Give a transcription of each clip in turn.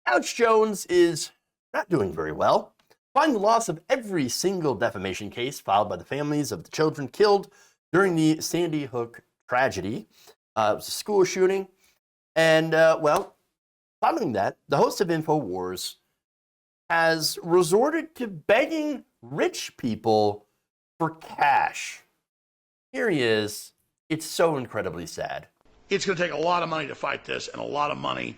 Alex Jones is not doing very well. Following the loss of every single defamation case filed by the families of the children killed during the Sandy Hook tragedy. It was a school shooting. And, following that, the host of InfoWars has resorted to begging rich people for cash. Here he is. It's so incredibly sad. It's going to take a lot of money to fight this and a lot of money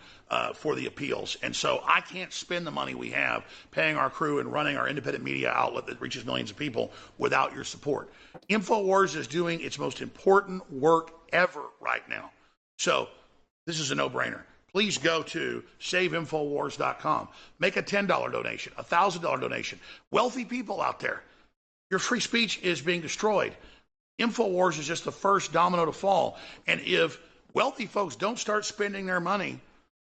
for the appeals. And so I can't spend the money we have paying our crew and running our independent media outlet that reaches millions of people without your support. InfoWars is doing its most important work ever right now. So this is a no-brainer. Please go to SaveInfoWars.com. Make a $10 donation, a $1,000 donation. Wealthy people out there, your free speech is being destroyed. InfoWars is just the first domino to fall. And if wealthy folks don't start spending their money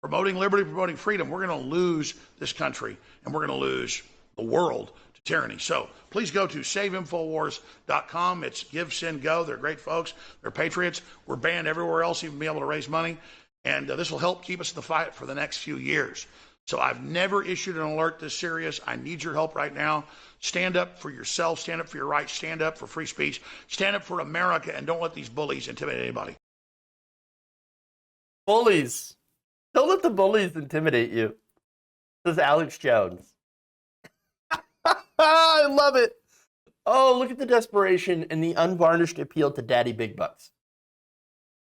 promoting liberty, promoting freedom, we're going to lose this country and we're going to lose the world to tyranny. So please go to SaveInfoWars.com. It's Give, Send, Go. They're great folks. They're patriots. We're banned everywhere else, even be able to raise money. And this will help keep us in the fight for the next few years. So I've never issued an alert this serious. I need your help right now. Stand up for yourself. Stand up for your rights. Stand up for free speech. Stand up for America, and don't let these bullies intimidate anybody. Bullies. Don't let the bullies intimidate you. This is Alex Jones. I love it. Oh, look at the desperation and the unvarnished appeal to daddy big bucks.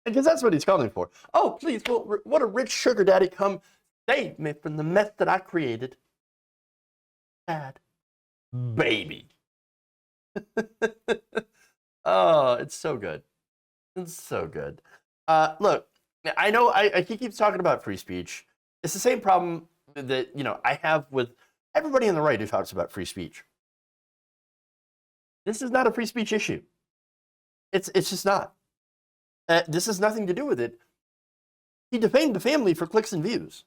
Because that's what he's calling for. Oh, please, what a rich sugar daddy, come save me from the mess that I created. Dad. Baby. Oh, it's so good. It's so good. Look, I know he keeps talking about free speech. It's the same problem that, I have with everybody on the right who talks about free speech. This is not a free speech issue. It's just not. This has nothing to do with it. He defamed the family for clicks and views,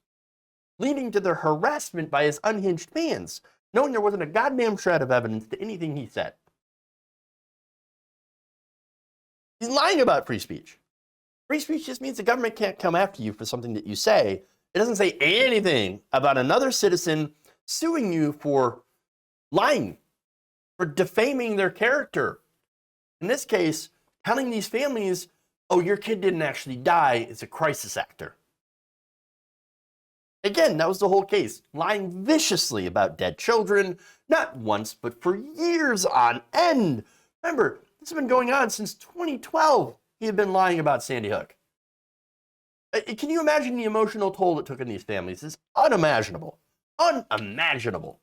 leading to their harassment by his unhinged fans, knowing there wasn't a goddamn shred of evidence to anything he said. He's lying about free speech. Free speech just means the government can't come after you for something that you say. It doesn't say anything about another citizen suing you for lying, for defaming their character. In this case, telling these families, oh, your kid didn't actually die, it's a crisis actor. Again, that was the whole case, lying viciously about dead children, not once, but for years on end. Remember, this has been going on since 2012. He had been lying about Sandy Hook. Can you imagine the emotional toll it took on these families? It's unimaginable. Unimaginable.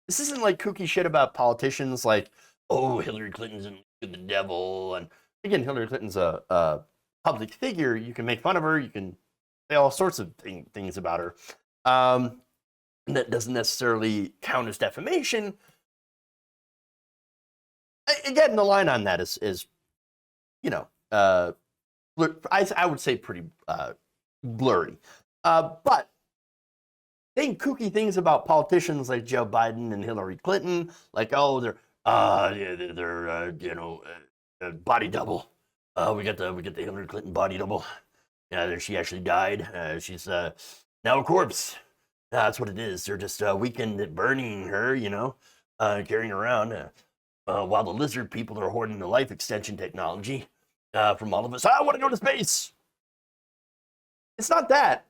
This isn't like kooky shit about politicians like, oh, Hillary Clinton's in the devil. And again, Hillary Clinton's a public figure. You can make fun of her. You can say all sorts of things about her. That doesn't necessarily count as defamation. Again, the line on that is I would say pretty blurry. But saying kooky things about politicians like Joe Biden and Hillary Clinton, like, oh, they're body double. We got the Hillary Clinton body double. Yeah, she actually died. She's now a corpse. That's what it is. They're just weakened at burning her, carrying around. While the lizard people are hoarding the life extension technology from all of us. I want to go to space. It's not that.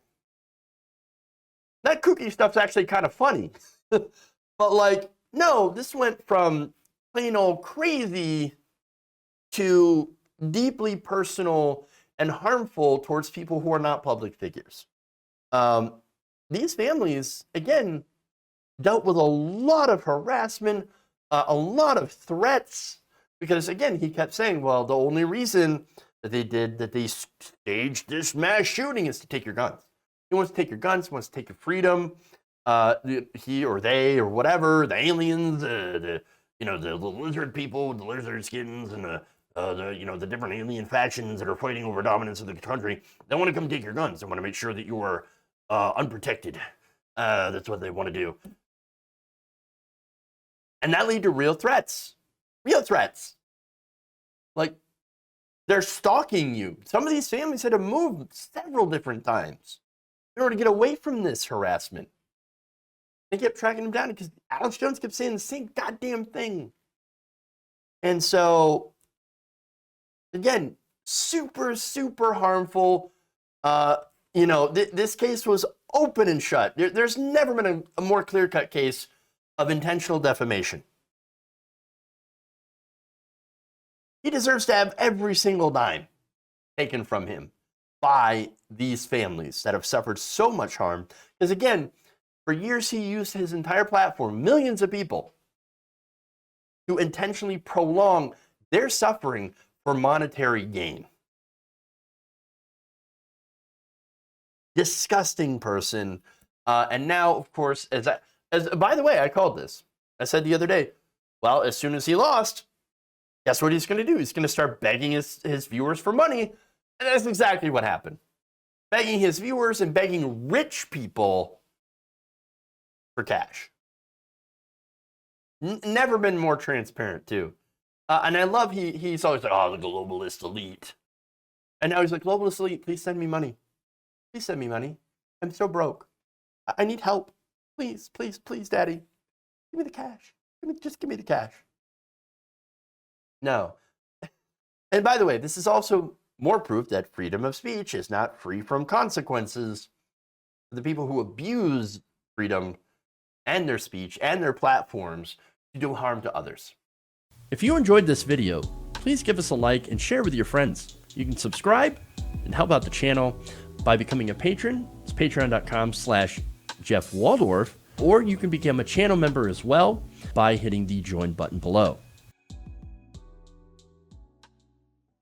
That kooky stuff's actually kind of funny. But no, this went from plain old crazy to deeply personal and harmful towards people who are not public figures. These families, again, dealt with a lot of harassment, a lot of threats, because again, he kept saying, well, the only reason that they staged this mass shooting is to take your guns. He wants to take your guns, he wants to take your freedom. He or they or whatever, the aliens, the lizard people with the lizard skins and the different alien factions that are fighting over dominance of the country, they want to come take your guns. They want to make sure that you are unprotected. That's what they want to do. And that led to real threats. Real threats. Like, they're stalking you. Some of these families had to move several different times. in order to get away from this harassment. They kept tracking him down because Alex Jones kept saying the same goddamn thing. And so, again, super, super harmful. This case was open and shut. There's never been a more clear-cut case of intentional defamation. He deserves to have every single dime taken from him by these families that have suffered so much harm. Because again, for years he used his entire platform, millions of people, to intentionally prolong their suffering for monetary gain. Disgusting person. And now, of course, by the way, I called this. I said the other day, well, as soon as he lost, guess what he's going to do? He's going to start begging his viewers for money. And that's exactly what happened. Begging his viewers and begging rich people for cash. Never been more transparent, too. And I love he's always like, oh, the globalist elite. And now he's like, globalist elite, please send me money. Please send me money. I'm so broke. I need help. Please, please, please, Daddy. Give me the cash. Just give me the cash. No. And by the way, this is also more proof that freedom of speech is not free from consequences for the people who abuse freedom and their speech and their platforms to do harm to others. If you enjoyed this video, please give us a like and share with your friends. You can subscribe and help out the channel by becoming a patron. It's patreon.com/Jeff Waldorf, or you can become a channel member as well by hitting the join button below.